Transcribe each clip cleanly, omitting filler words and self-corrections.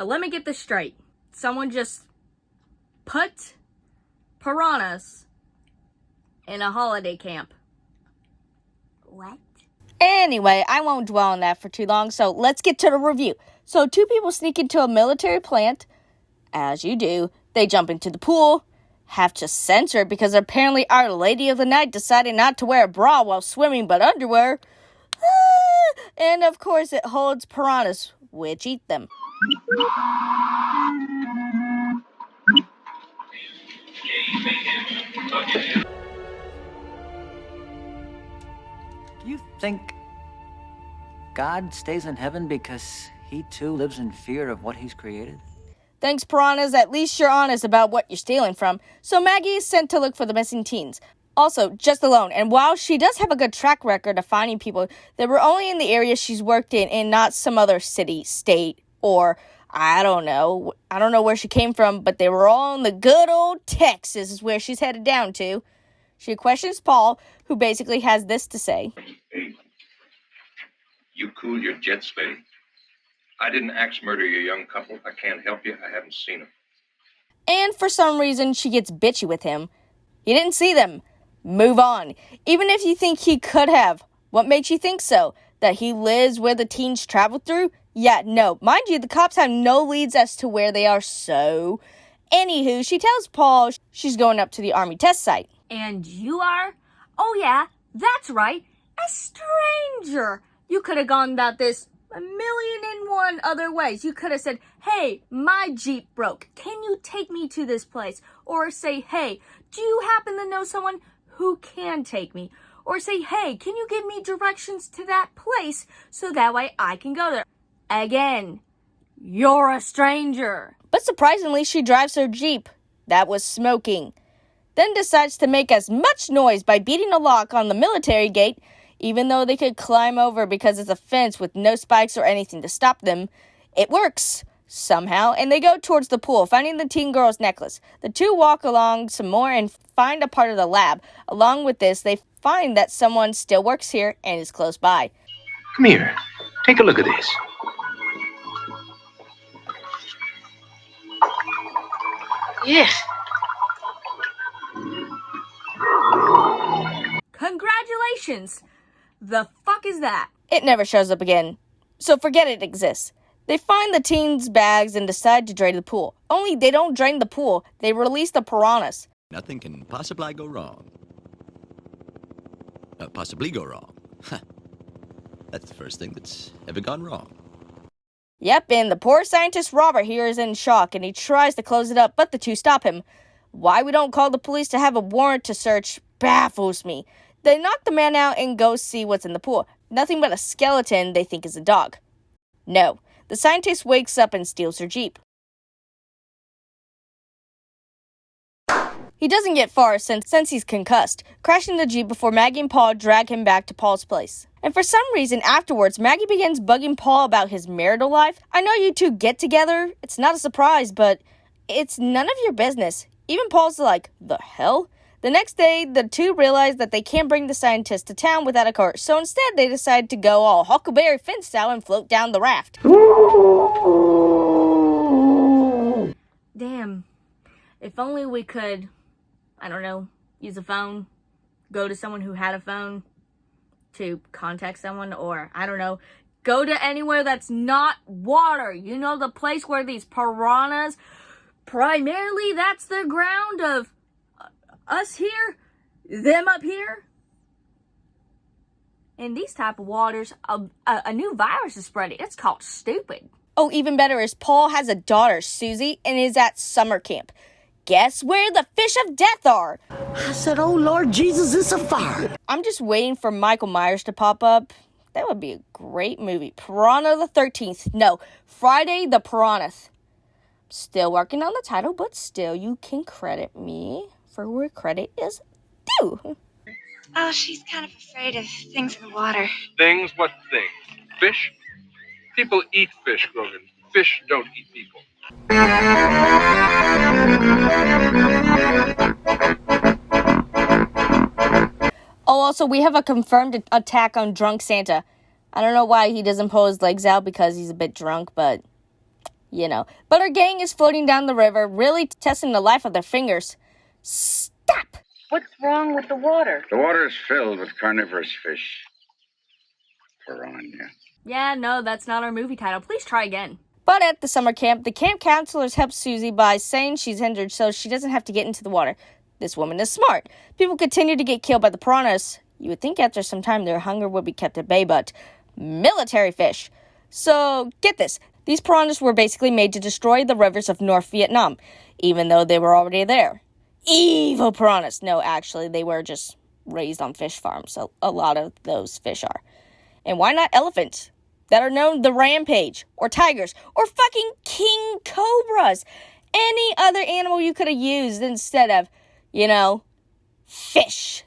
So let me get this straight. Someone just put piranhas in a holiday camp. What? Anyway, I won't dwell on that for too long, so let's get to the review. So 2 people sneak into a military plant. As you do, they jump into the pool. Have to censor it because apparently Our Lady of the Night decided not to wear a bra while swimming but underwear. And of course it holds piranhas, which eat them. You think God stays in heaven because he too lives in fear of what he's created? Thanks, piranhas. At least you're honest about what you're stealing from. So Maggie is sent to look for the missing teens. Also, just alone. And while she does have a good track record of finding people, they were only in the area she's worked in and not some other city, state, or I don't know. I don't know where she came from, but they were all in the good old Texas is where she's headed down to. She questions Paul, who basically has this to say. Hey, you cool your jets, Spade? I didn't axe murder your young couple. I can't help you. I haven't seen them. And for some reason, she gets bitchy with him. He didn't see them. Move on. Even if you think he could have, what makes you think so? That he lives where the teens traveled through? Yeah, no. Mind you, the cops have no leads as to where they are, so... Anywho, she tells Paul she's going up to the Army test site. And you are? Oh yeah, that's right. A stranger. You could have gone about this 1,000,001 other ways. You could have said, hey, my Jeep broke. Can you take me to this place? Or say, hey, do you happen to know someone who can take me? Or say, hey, can you give me directions to that place so that way I can go there? Again, you're a stranger. But surprisingly, she drives her Jeep. That was smoking. Then decides to make as much noise by beating a lock on the military gate, even though they could climb over because it's a fence with no spikes or anything to stop them. It works, somehow, and they go towards the pool, finding the teen girl's necklace. The 2 walk along some more and find a part of the lab. Along with this, they find that someone still works here and is close by. Come here. Take a look at this. Yeah. Congratulations! The fuck is that? It never shows up again, so forget it exists. They find the teens' bags and decide to drain the pool. Only they don't drain the pool, they release the piranhas. Nothing can possibly go wrong. Possibly go wrong. That's the first thing that's ever gone wrong. Yep, and the poor scientist Robert here is in shock, and he tries to close it up, but the 2 stop him. Why we don't call the police to have a warrant to search baffles me. They knock the man out and go see what's in the pool. Nothing but a skeleton they think is a dog. No, the scientist wakes up and steals her Jeep. He doesn't get far since he's concussed, crashing the Jeep before Maggie and Paul drag him back to Paul's place. And for some reason afterwards, Maggie begins bugging Paul about his marital life. I know you 2 get together, it's not a surprise, but it's none of your business. Even Paul's like, the hell? The next day, the 2 realize that they can't bring the scientist to town without a cart, so instead they decide to go all Huckleberry Finn style and float down the raft. Damn. If only we could, I don't know, use a phone, go to someone who had a phone to contact someone, or, I don't know, go to anywhere that's not water. You know, the place where these piranhas, primarily that's the ground of us here, them up here. In these type of waters, a new virus is spreading. It's called stupid. Oh, even better is Paul has a daughter, Susie, and is at summer camp. Guess where the fish of death are? I said, oh, Lord Jesus, it's a fire. I'm just waiting for Michael Myers to pop up. That would be a great movie. Piranha the 13th. No, Friday the Piranha. Still working on the title, but still you can credit me for where credit is due. Oh, she's kind of afraid of things in the water. Things? What things? Fish? People eat fish, Grogan. Fish don't eat people. Oh, also, we have a confirmed attack on Drunk Santa. I don't know why he doesn't pull his legs out because he's a bit drunk, but But our gang is floating down the river, really testing the life of their fingers. Stop! What's wrong with the water? The water is filled with carnivorous fish. Piranha. Yeah, no, that's not our movie title. Please try again. But at the summer camp, the camp counselors help Susie by saying she's injured so she doesn't have to get into the water. This woman is smart. People continue to get killed by the piranhas. You would think after some time their hunger would be kept at bay, but military fish. So, get this. These piranhas were basically made to destroy the rivers of North Vietnam, even though they were already there. Evil piranhas. No, actually, they were just raised on fish farms. So a lot of those fish are. And why not elephants that are known the rampage, or tigers, or fucking king cobras? Any other animal you could have used instead of, fish.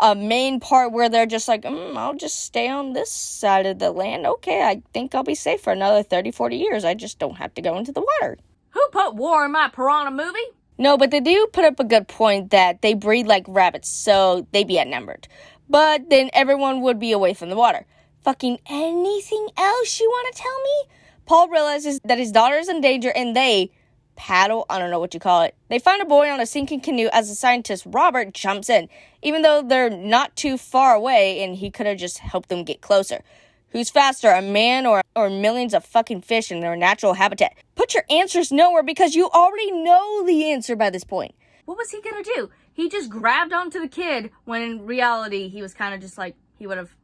A main part where they're just like, I'll just stay on this side of the land. Okay, I think I'll be safe for another 30, 40 years. I just don't have to go into the water. Who put war in my piranha movie? No, but they do put up a good point that they breed like rabbits, so they'd be outnumbered. But then everyone would be away from the water. Fucking anything else you want to tell me? Paul realizes that his daughter is in danger and they paddle, I don't know what you call it. They find a boy on a sinking canoe as the scientist Robert jumps in, even though they're not too far away and he could have just helped them get closer. Who's faster, a man or millions of fucking fish in their natural habitat? Put your answers nowhere because you already know the answer by this point. What was he gonna do? He just grabbed onto the kid when in reality he was kind of just like, he would have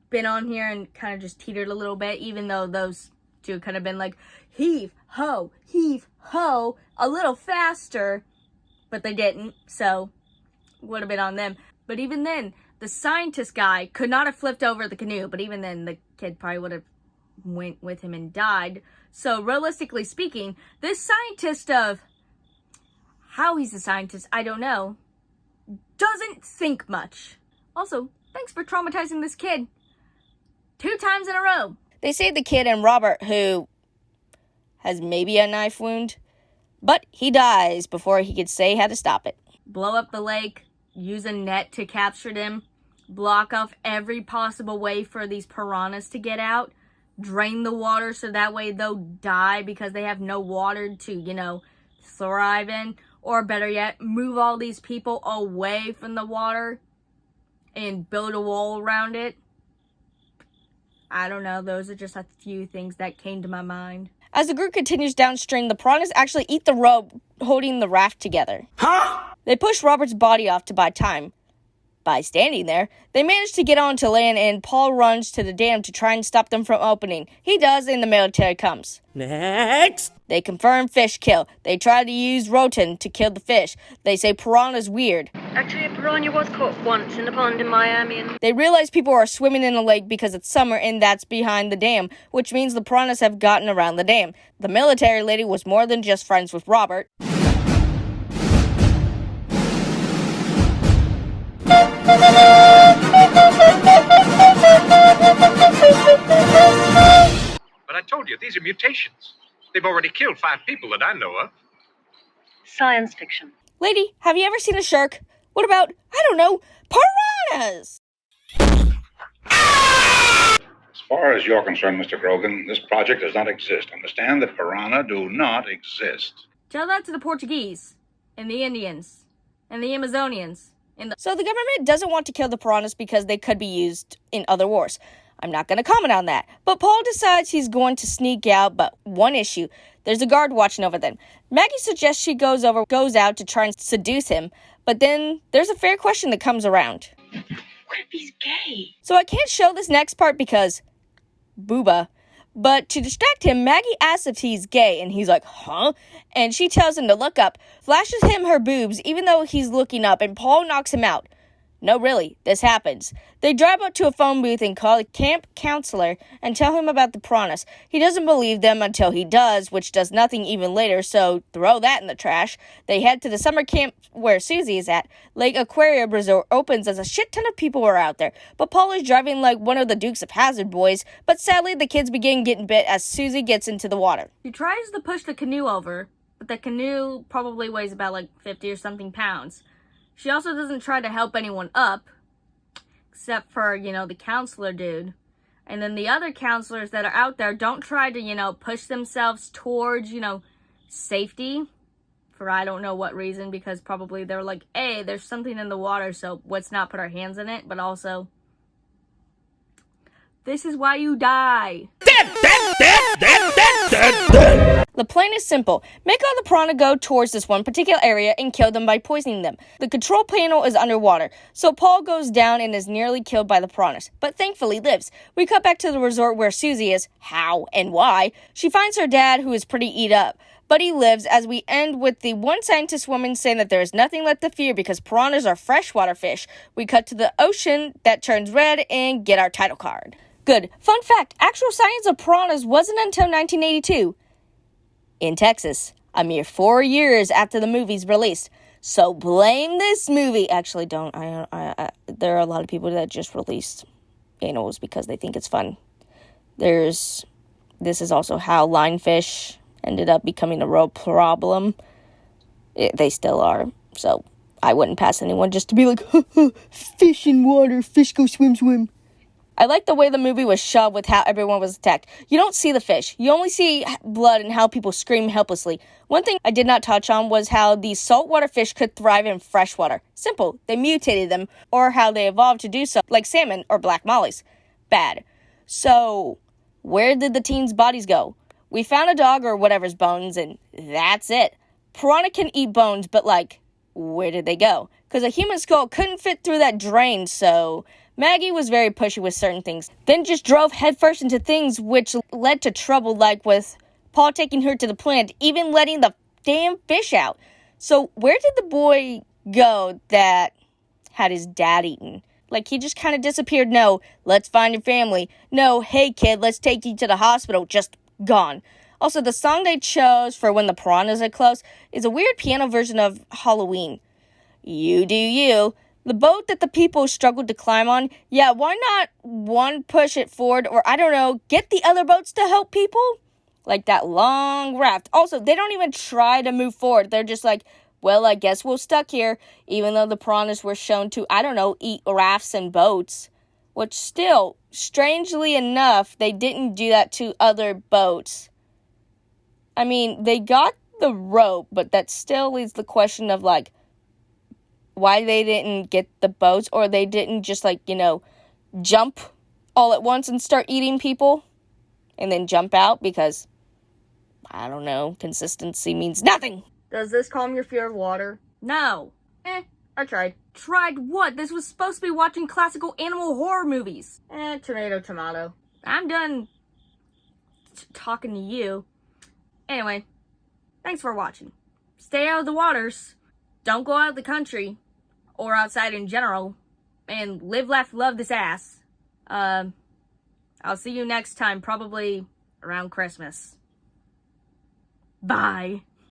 been on here and kind of just teetered a little bit, even though those two could have been like, heave, ho, a little faster, but they didn't, so would have been on them. But even then, the scientist guy could not have flipped over the canoe, but even then the kid probably would have went with him and died. So realistically speaking, this scientist of how he's a scientist, I don't know, doesn't think much. Also, thanks for traumatizing this kid 2 times in a row. They save the kid and Robert, who has maybe a knife wound, but he dies before he could say how to stop it. Blow up the lake, use a net to capture them, block off every possible way for these piranhas to get out, drain the water so that way they'll die because they have no water to, thrive in, or better yet, move all these people away from the water and build a wall around it. I don't know, those are just a few things that came to my mind. As the group continues downstream, the piranhas actually eat the rope holding the raft together. Huh? They push Robert's body off to buy time. By standing there, they manage to get onto land and Paul runs to the dam to try and stop them from opening. He does and the military comes. Next! They confirm fish kill. They try to use Roten to kill the fish. They say piranha's weird. Actually, a piranha was caught once in a pond in Miami. And they realize people are swimming in the lake because it's summer and that's behind the dam, which means the piranhas have gotten around the dam. The military lady was more than just friends with Robert. But I told you, these are mutations. They've already killed 5 people that I know of. science fiction. Lady, have you ever seen a shark? What about, I don't know, piranhas? As far as you're concerned, Mr. Grogan, this project does not exist. Understand that piranha do not exist. Tell that to the Portuguese, and the Indians, and the Amazonians. So the government doesn't want to kill the piranhas because they could be used in other wars. I'm not going to comment on that. But Paul decides he's going to sneak out, but one issue. There's a guard watching over them. Maggie suggests she goes out to try and seduce him, but then there's a fair question that comes around. What if he's gay? So I can't show this next part because booba. But to distract him, Maggie asks if he's gay, and he's like, huh? And she tells him to look up, flashes him her boobs, even though he's looking up, and Paul knocks him out. No, really, this happens. They drive up to a phone booth and call a camp counselor and tell him about the piranhas. He doesn't believe them until he does, which does nothing even later, so throw that in the trash. They head to the summer camp where Susie is at. Lake Aquarium Resort opens as a shit ton of people are out there, but Paul is driving like one of the Dukes of Hazzard boys, but sadly the kids begin getting bit as Susie gets into the water. He tries to push the canoe over, but the canoe probably weighs about like 50 or something pounds. She also doesn't try to help anyone up, except for, the counselor dude. And then the other counselors that are out there don't try to, push themselves towards, safety for I don't know what reason, because probably they're like, hey, there's something in the water, so let's not put our hands in it. But also, this is why you die. The plan is simple. Make all the piranha go towards this one particular area and kill them by poisoning them. The control panel is underwater, so Paul goes down and is nearly killed by the piranhas, but thankfully lives. We cut back to the resort where Susie is. How and why? She finds her dad, who is pretty eat up, but he lives, as we end with the one scientist woman saying that there is nothing left to fear because piranhas are freshwater fish. We cut to the ocean that turns red and get our title card. Good. Fun fact, actual science of piranhas wasn't until 1982. In Texas, a mere 4 years after the movie's released. So blame this movie. Actually, don't. There are a lot of people that just release animals because they think it's fun. This is also how lionfish ended up becoming a real problem. They still are. So I wouldn't pass anyone just to be like, fish in water, fish go swim. I like the way the movie was shot with how everyone was attacked. You don't see the fish. You only see blood and how people scream helplessly. One thing I did not touch on was how these saltwater fish could thrive in freshwater. Simple. They mutated them, or how they evolved to do so, like salmon or black mollies. Bad. So, where did the teens' bodies go? We found a dog or whatever's bones, and that's it. Piranha can eat bones, but where did they go? Because a human skull couldn't fit through that drain, so Maggie was very pushy with certain things. Then just drove headfirst into things which led to trouble, like with Paul taking her to the plant, even letting the damn fish out. So where did the boy go that had his dad eaten? He just kind of disappeared. No, let's find your family. No, hey kid, let's take you to the hospital. Just gone. Also, the song they chose for When the Piranhas Are Close is a weird piano version of Halloween. You do you. The boat that the people struggled to climb on, yeah, why not one push it forward, or I don't know, get the other boats to help people? Like that long raft. Also, they don't even try to move forward. They're just like, well, I guess we're stuck here, even though the piranhas were shown to, I don't know, eat rafts and boats. Which still, strangely enough, they didn't do that to other boats. I mean, they got the rope, but that still leaves the question of, why they didn't get the boats, or they didn't just, jump all at once and start eating people, and then jump out, because, I don't know, consistency means nothing. Does this calm your fear of water? No. I tried. Tried what? This was supposed to be watching classical animal horror movies. Tomato. I'm done talking to you. Anyway, thanks for watching. Stay out of the waters. Don't go out of the country. Or outside in general. And live, laugh, love this ass. I'll see you next time, probably around Christmas. Bye.